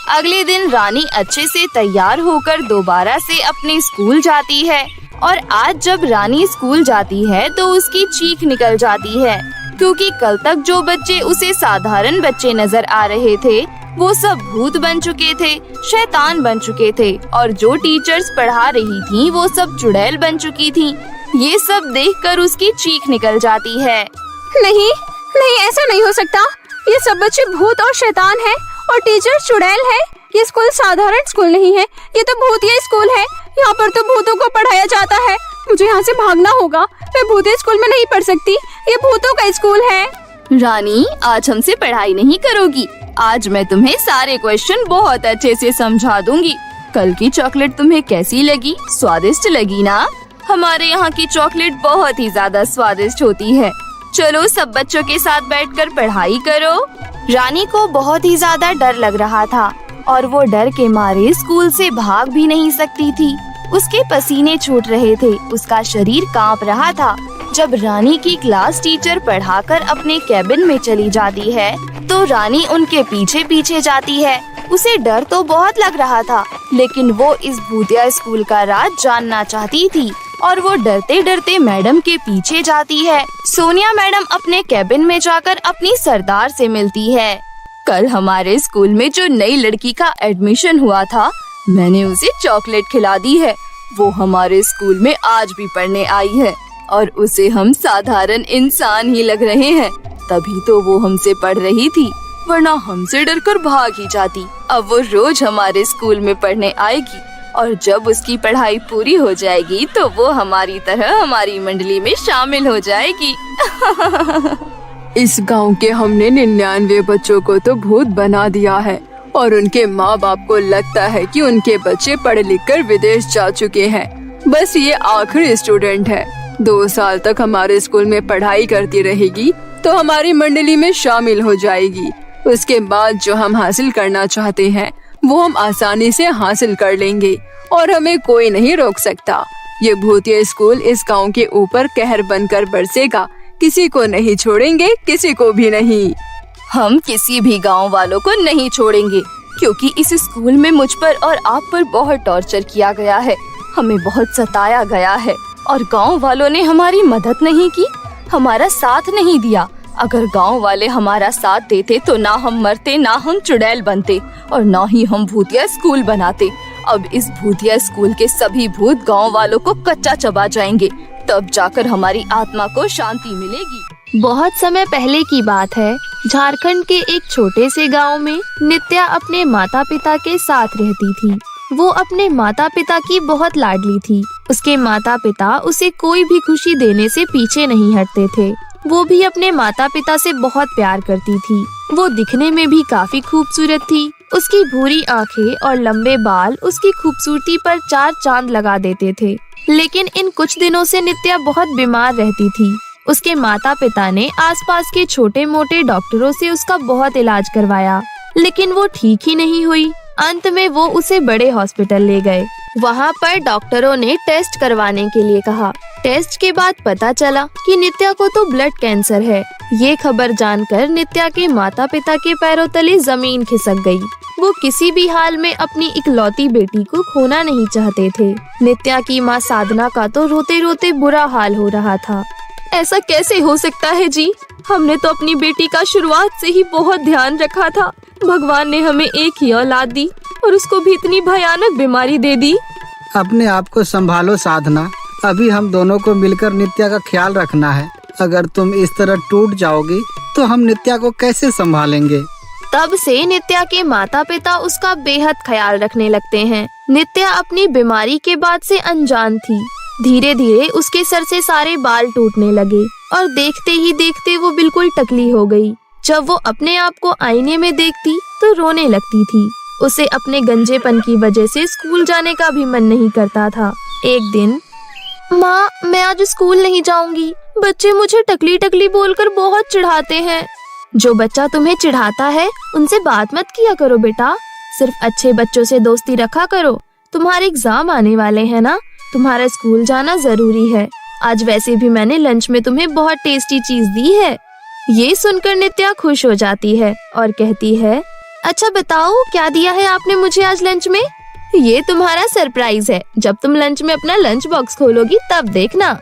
अगले दिन रानी अच्छे से तैयार होकर दोबारा से अपने स्कूल जाती है और आज जब रानी स्कूल जाती है तो उसकी चीख निकल जाती है, क्योंकि कल तक जो बच्चे उसे साधारण बच्चे नजर आ रहे थे वो सब भूत बन चुके थे, शैतान बन चुके थे और जो टीचर्स पढ़ा रही थीं वो सब चुड़ैल बन चुकी थीं। ये सब देखकर उसकी चीख निकल जाती है। नहीं नहीं, ऐसा नहीं हो सकता। ये सब बच्चे भूत और शैतान हैं और टीचर चुड़ैल है। ये स्कूल साधारण स्कूल नहीं है, ये तो भूतिया स्कूल है। यहाँ पर तो भूतों को पढ़ाया जाता है। मुझे यहाँ से भागना होगा, मैं भूतिया स्कूल में नहीं पढ़ सकती। ये भूतों का स्कूल है। रानी, आज हमसे पढ़ाई नहीं करोगी। आज मैं तुम्हें सारे क्वेश्चन बहुत अच्छे से समझा दूंगी। कल की चॉकलेट तुम्हें कैसी लगी? स्वादिष्ट लगी ना? हमारे यहाँ की चॉकलेट बहुत ही ज्यादा स्वादिष्ट होती है। चलो सब बच्चों के साथ बैठकर पढ़ाई करो। रानी को बहुत ही ज्यादा डर लग रहा था और वो डर के मारे स्कूल से भाग भी नहीं सकती थी। उसके पसीने छूट रहे थे, उसका शरीर कांप रहा था। जब रानी की क्लास टीचर पढ़ाकर अपने कैबिन में चली जाती है तो रानी उनके पीछे पीछे जाती है। उसे डर तो बहुत लग रहा था, लेकिन वो इस भूतिया स्कूल का राज जानना चाहती थी और वो डरते डरते मैडम के पीछे जाती है। सोनिया मैडम अपने कैबिन में जाकर अपनी सरदार से मिलती है। कल हमारे स्कूल में जो नई लड़की का एडमिशन हुआ था, मैंने उसे चॉकलेट खिला दी है। वो हमारे स्कूल में आज भी पढ़ने आई है और उसे हम साधारण इंसान ही लग रहे हैं। तभी तो वो हमसे पढ़ रही थी, वरना हमसे डरकर भाग ही जाती। अब वो रोज हमारे स्कूल में पढ़ने आएगी और जब उसकी पढ़ाई पूरी हो जाएगी तो वो हमारी तरह हमारी मंडली में शामिल हो जाएगी। इस गांव के हमने 99 बच्चों को तो भूत बना दिया है और उनके माँ बाप को लगता है कि उनके बच्चे पढ़ लिख कर विदेश जा चुके हैं। बस ये आखिरी स्टूडेंट है। 2 साल तक हमारे स्कूल में पढ़ाई करती रहेगी तो हमारी मंडली में शामिल हो जाएगी। उसके बाद जो हम हासिल करना चाहते हैं वो हम आसानी से हासिल कर लेंगे और हमें कोई नहीं रोक सकता। ये भूतिया स्कूल इस गांव के ऊपर कहर बनकर बरसेगा। किसी को नहीं छोड़ेंगे, किसी को भी नहीं। हम किसी भी गांव वालों को नहीं छोड़ेंगे, क्योंकि इस स्कूल में मुझ पर और आप पर बहुत टॉर्चर किया गया है। हमें बहुत सताया गया है और गांव वालों ने हमारी मदद नहीं की, हमारा साथ नहीं दिया। अगर गांव वाले हमारा साथ देते तो ना हम मरते, ना हम चुड़ैल बनते और ना ही हम भूतिया स्कूल बनाते। अब इस भूतिया स्कूल के सभी भूत गांव वालों को कच्चा चबा जाएंगे, तब जाकर हमारी आत्मा को शांति मिलेगी। बहुत समय पहले की बात है। झारखंड के एक छोटे से गांव में नित्या अपने माता पिता के साथ रहती थी। वो अपने माता पिता की बहुत लाडली थी। उसके माता पिता उसे कोई भी खुशी देने से पीछे नहीं हटते थे। वो भी अपने माता पिता से बहुत प्यार करती थी। वो दिखने में भी काफी खूबसूरत थी। उसकी भूरी आंखें और लंबे बाल उसकी खूबसूरती पर 4 चांद लगा देते थे। लेकिन इन कुछ दिनों से नित्या बहुत बीमार रहती थी। उसके माता पिता ने आसपास के छोटे मोटे डॉक्टरों से उसका बहुत इलाज करवाया, लेकिन वो ठीक ही नहीं हुई। अंत में वो उसे बड़े हॉस्पिटल ले गए। वहाँ पर डॉक्टरों ने टेस्ट करवाने के लिए कहा। टेस्ट के बाद पता चला कि नित्या को तो ब्लड कैंसर है। ये खबर जानकर नित्या के माता पिता के पैरों तले जमीन खिसक गई। वो किसी भी हाल में अपनी इकलौती बेटी को खोना नहीं चाहते थे। नित्या की माँ साधना का तो रोते रोते बुरा हाल हो रहा था। ऐसा कैसे हो सकता है जी? हमने तो अपनी बेटी का शुरुआत से ही बहुत ध्यान रखा था। भगवान ने हमें एक ही औलाद दी और उसको भी इतनी भयानक बीमारी दे दी। अपने आप को संभालो साधना, अभी हम दोनों को मिलकर नित्या का ख्याल रखना है। अगर तुम इस तरह टूट जाओगी तो हम नित्या को कैसे संभालेंगे? तब से नित्या के माता पिता उसका बेहद ख्याल रखने लगते हैं। नित्या अपनी बीमारी के बाद से अनजान थी। धीरे धीरे उसके सर से सारे बाल टूटने लगे और देखते ही देखते वो बिल्कुल टकली हो गई। जब वो अपने आप को आईने में देखती तो रोने लगती थी। उसे अपने गंजेपन की वजह से स्कूल जाने का भी मन नहीं करता था। एक दिन, माँ मैं आज स्कूल नहीं जाऊंगी, बच्चे मुझे टकली टकली बोलकर बहुत चिढ़ाते हैं। जो बच्चा तुम्हें चिढ़ाता है उनसे बात मत किया करो बेटा, सिर्फ अच्छे बच्चों से दोस्ती रखा करो। तुम्हारे एग्जाम आने वाले हैं ना, तुम्हारा स्कूल जाना जरूरी है। आज वैसे भी मैंने लंच में तुम्हें बहुत टेस्टी चीज दी है। ये सुनकर नित्या खुश हो जाती है और कहती है, अच्छा बताओ क्या दिया है आपने मुझे आज लंच में? ये तुम्हारा सरप्राइज है, जब तुम लंच में अपना लंच बॉक्स खोलोगी तब देखना।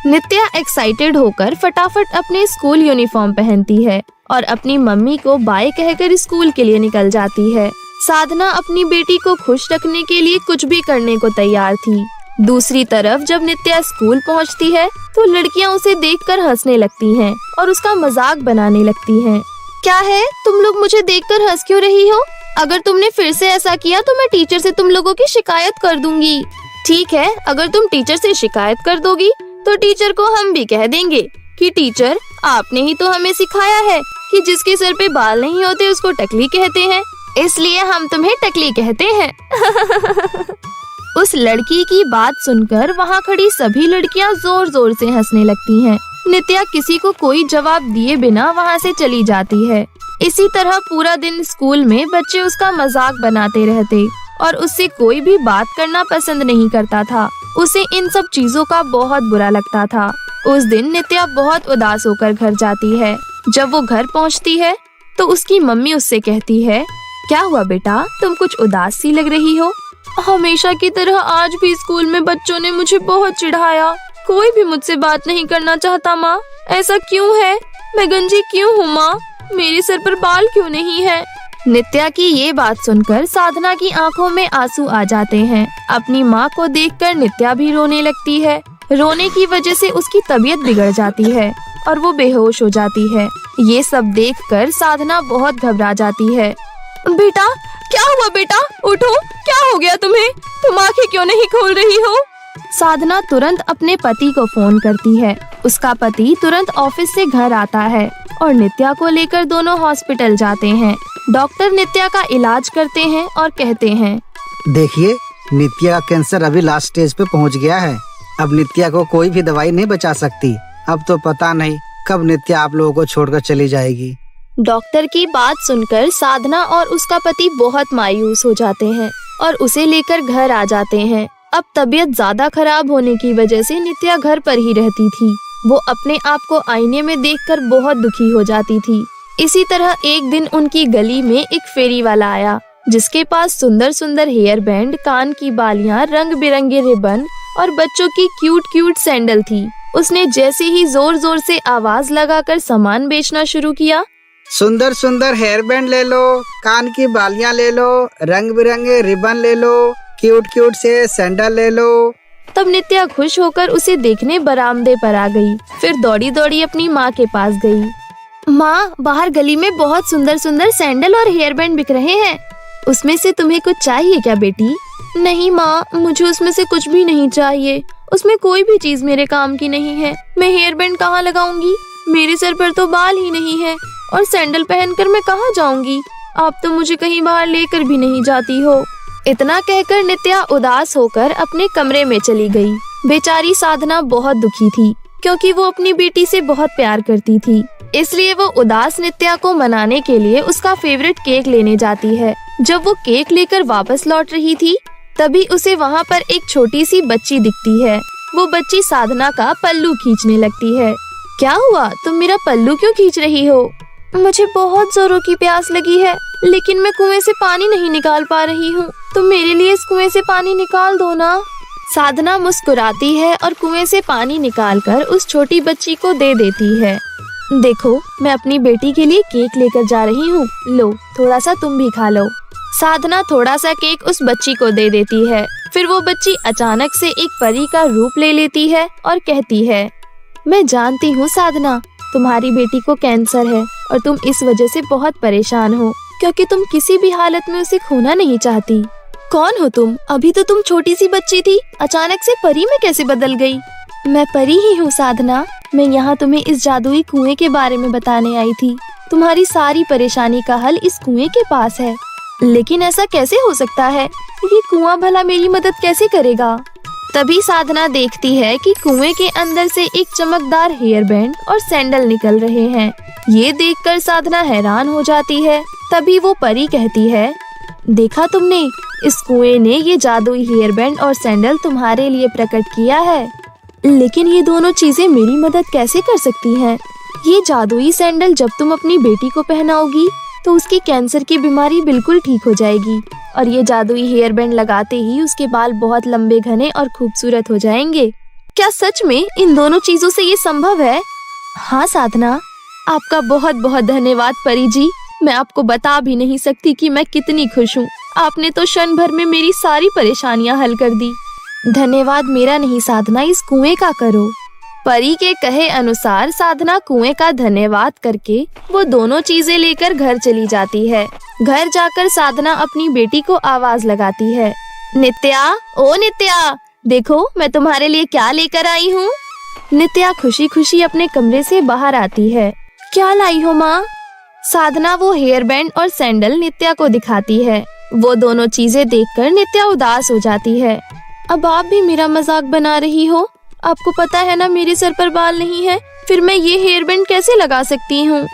नित्या एक्साइटेड होकर फटाफट अपने स्कूल यूनिफॉर्म पहनती है और अपनी मम्मी को बाय कहकर स्कूल के लिए निकल जाती है। साधना अपनी बेटी को खुश रखने के लिए कुछ भी करने को तैयार थी। दूसरी तरफ जब नित्या स्कूल पहुंचती है तो लड़कियां उसे देखकर हंसने लगती हैं और उसका मजाक बनाने लगती हैं। क्या है, तुम लोग मुझे देखकर हंस क्यों रही हो? अगर तुमने फिर से ऐसा किया तो मैं टीचर से तुम लोगों की शिकायत कर दूंगी। ठीक है, अगर तुम टीचर से शिकायत कर दोगी तो टीचर को हम भी कह देंगे कि टीचर आपने ही तो हमें सिखाया है कि जिसके सर पे बाल नहीं होते उसको टकली कहते हैं, इसलिए हम तुम्हें टकली कहते हैं। उस लड़की की बात सुनकर वहाँ खड़ी सभी लड़कियाँ जोर जोर से हंसने लगती हैं। नित्या किसी को कोई जवाब दिए बिना वहाँ से चली जाती है। इसी तरह पूरा दिन स्कूल में बच्चे उसका मजाक बनाते रहते और उससे कोई भी बात करना पसंद नहीं करता था। उसे इन सब चीजों का बहुत बुरा लगता था। उस दिन नित्या बहुत उदास होकर घर जाती है। जब वो घर पहुंचती है तो उसकी मम्मी उससे कहती है, क्या हुआ बेटा, तुम कुछ उदास सी लग रही हो? हमेशा की तरह आज भी स्कूल में बच्चों ने मुझे बहुत चिढ़ाया। कोई भी मुझसे बात नहीं करना चाहता माँ, ऐसा क्यों है? मैं गंजी क्यों हूँ माँ? मेरे सर पर बाल क्यों नहीं है? नित्या की ये बात सुनकर साधना की आंखों में आंसू आ जाते हैं। अपनी माँ को देखकर नित्या भी रोने लगती है। रोने की वजह से उसकी तबीयत बिगड़ जाती है और वो बेहोश हो जाती है। ये सब देखकर साधना बहुत घबरा जाती है। बेटा क्या हुआ बेटा, उठो, क्या हो गया तुम्हें? तुम आंखें क्यों नहीं खोल रही हो? साधना तुरंत अपने पति को फोन करती है। उसका पति तुरंत ऑफिस से घर आता है और नित्या को लेकर दोनों हॉस्पिटल जाते हैं। डॉक्टर नित्या का इलाज करते हैं और कहते हैं, देखिए नित्या का कैंसर अभी लास्ट स्टेज पे पहुंच गया है। अब नित्या को कोई भी दवाई नहीं बचा सकती। अब तो पता नहीं कब नित्या आप लोगों को छोड़कर चली जाएगी। डॉक्टर की बात सुनकर साधना और उसका पति बहुत मायूस हो जाते हैं और उसे लेकर घर आ जाते हैं। अब तबीयत ज्यादा खराब होने की वजह से नित्या घर पर ही रहती थी। वो अपने आप को आईने में देखकर बहुत दुखी हो जाती थी। इसी तरह एक दिन उनकी गली में एक फेरी वाला आया, जिसके पास सुंदर सुंदर हेयर बैंड, कान की बालियां, रंग बिरंगे रिबन और बच्चों की क्यूट क्यूट सैंडल थी। उसने जैसे ही जोर जोर से आवाज लगाकर सामान बेचना शुरू किया, सुंदर सुंदर हेयर बैंड ले लो, कान की बालियां ले लो, रंग बिरंगे रिबन ले लो, क्यूट क्यूट से सैंडल ले लो। तब नित्या खुश होकर उसे देखने बरामदे पर आ गई। फिर दौड़ी दौड़ी अपनी माँ के पास गई। माँ, बाहर गली में बहुत सुंदर सुंदर सैंडल और हेयर बैंड बिक रहे हैं, उसमें से तुम्हें कुछ चाहिए क्या बेटी? नहीं माँ, मुझे उसमें से कुछ भी नहीं चाहिए। उसमें कोई भी चीज मेरे काम की नहीं है। मैं हेयर बैंड कहाँ लगाऊंगी? मेरे सर पर तो बाल ही नहीं है और सैंडल पहनकर मैं कहाँ जाऊंगी? आप तो मुझे कहीं बाहर लेकर भी नहीं जाती हो। इतना कहकर नित्या उदास होकर अपने कमरे में चली गई। बेचारी साधना बहुत दुखी थी क्योंकि वो अपनी बेटी से बहुत प्यार करती थी। इसलिए वो उदास नित्या को मनाने के लिए उसका फेवरेट केक लेने जाती है। जब वो केक लेकर वापस लौट रही थी तभी उसे वहाँ पर एक छोटी सी बच्ची दिखती है। वो बच्ची साधना का पल्लू खींचने लगती है। क्या हुआ, तुम मेरा पल्लू क्यों खींच रही हो? मुझे बहुत जोरों की प्यास लगी है लेकिन मैं कुएं से पानी नहीं निकाल पा रही हूँ। तुम मेरे लिए इस कुएं से पानी निकाल दो ना। साधना मुस्कुराती है और कुएं से पानी निकालकर उस छोटी बच्ची को दे देती है। देखो, मैं अपनी बेटी के लिए केक लेकर जा रही हूँ, लो थोड़ा सा तुम भी खा लो। साधना थोड़ा सा केक उस बच्ची को दे देती है। फिर वो बच्ची अचानक से एक परी का रूप ले लेती है और कहती है, मैं जानती हूँ साधना, तुम्हारी बेटी को कैंसर है और तुम इस वजह से बहुत परेशान हो क्योंकि तुम किसी भी हालत में उसे खोना नहीं चाहती। कौन हो तुम? अभी तो तुम छोटी सी बच्ची थी, अचानक से परी में कैसे बदल गई? मैं परी ही हूँ साधना। मैं यहाँ तुम्हें इस जादुई कुएं के बारे में बताने आई थी। तुम्हारी सारी परेशानी का हल इस कुएं के पास है। लेकिन ऐसा कैसे हो सकता है? ये कुआं भला मेरी मदद कैसे करेगा? तभी साधना देखती है कि कुएं के अंदर से एक चमकदार हेयर बैंड और सैंडल निकल रहे हैं। ये देखकर साधना हैरान हो जाती है। तभी वो परी कहती है, देखा तुमने, इस कुएं ने ये जादुई हेयर बैंड और सैंडल तुम्हारे लिए प्रकट किया है। लेकिन ये दोनों चीजें मेरी मदद कैसे कर सकती हैं? ये जादुई सैंडल जब तुम अपनी बेटी को पहनाओगी तो उसकी कैंसर की बीमारी बिल्कुल ठीक हो जाएगी और ये जादुई हेयर बैंड लगाते ही उसके बाल बहुत लंबे, घने और खूबसूरत हो जाएंगे। क्या सच में इन दोनों चीजों से ये संभव है? हाँ साधना, आपका बहुत बहुत धन्यवाद परी जी। मैं आपको बता भी नहीं सकती कि मैं कितनी खुश हूँ। आपने तो क्षण भर में मेरी सारी परेशानियाँ हल कर दी। धन्यवाद मेरा नहीं साधना, इस कुएं का करो। परी के कहे अनुसार साधना कुएं का धन्यवाद करके वो दोनों चीजें लेकर घर चली जाती है। घर जाकर साधना अपनी बेटी को आवाज लगाती है, नित्या, ओ नित्या, देखो मैं तुम्हारे लिए क्या लेकर आई हूँ। नित्या खुशी खुशी अपने कमरे से बाहर आती है। क्या लाई हो माँ? साधना वो हेयर बैंड और सैंडल नित्या को दिखाती है। वो दोनों चीजें देखकर नित्या उदास हो जाती है। अब आप भी मेरा मजाक बना रही हो? आपको पता है ना मेरे सर पर बाल नहीं है, फिर मैं ये हेयर बैंड कैसे लगा सकती हूँ?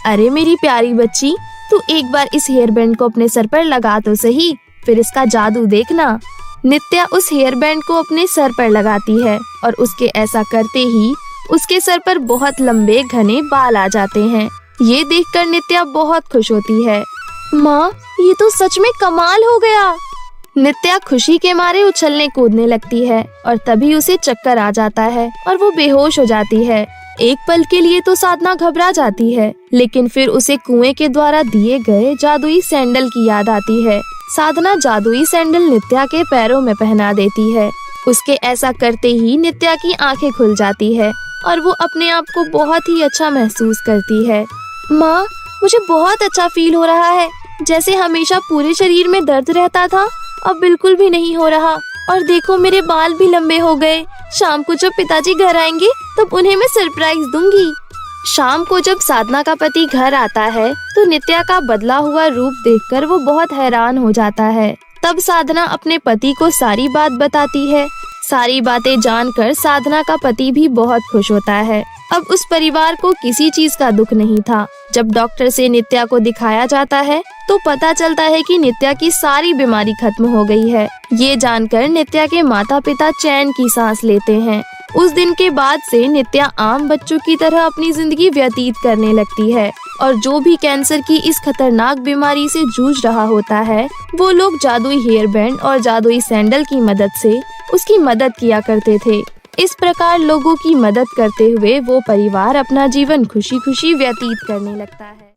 अरे मेरी प्यारी बच्ची, तू एक बार इस हेयर बैंड को अपने सर पर लगा तो सही, फिर इसका जादू देखना। नित्या उस हेयर बैंड को अपने सर पर लगाती है और उसके ऐसा करते ही उसके सर पर बहुत लंबे घने बाल आ जाते हैं। ये देखकर नित्या बहुत खुश होती है। माँ, ये तो सच में कमाल हो गया। नित्या खुशी के मारे उछलने कूदने लगती है और तभी उसे चक्कर आ जाता है और वो बेहोश हो जाती है। एक पल के लिए तो साधना घबरा जाती है, लेकिन फिर उसे कुएं के द्वारा दिए गए जादुई सैंडल की याद आती है। साधना जादुई सैंडल नित्या के पैरों में पहना देती है। उसके ऐसा करते ही नित्या की आंखें खुल जाती है और वो अपने आप को बहुत ही अच्छा महसूस करती है। माँ, मुझे बहुत अच्छा फील हो रहा है, जैसे हमेशा पूरे शरीर में दर्द रहता था, अब बिल्कुल भी नहीं हो रहा। और देखो मेरे बाल भी लंबे हो गए। शाम को जब पिताजी घर आएंगे तब उन्हें मैं सरप्राइज दूंगी। शाम को जब साधना का पति घर आता है तो नित्या का बदला हुआ रूप देखकर वो बहुत हैरान हो जाता है। तब साधना अपने पति को सारी बात बताती है। सारी बातें जानकर साधना का पति भी बहुत खुश होता है। अब उस परिवार को किसी चीज का दुख नहीं था। जब डॉक्टर से नित्या को दिखाया जाता है तो पता चलता है कि नित्या की सारी बीमारी खत्म हो गई है। ये जानकर नित्या के माता पिता चैन की सांस लेते हैं। उस दिन के बाद से नित्या आम बच्चों की तरह अपनी जिंदगी व्यतीत करने लगती है और जो भी कैंसर की इस खतरनाक बीमारी से जूझ रहा होता है वो लोग जादुई हेयर बैंड और जादुई सैंडल की मदद से उसकी मदद किया करते थे। इस प्रकार लोगों की मदद करते हुए वो परिवार अपना जीवन खुशी खुशी व्यतीत करने लगता है।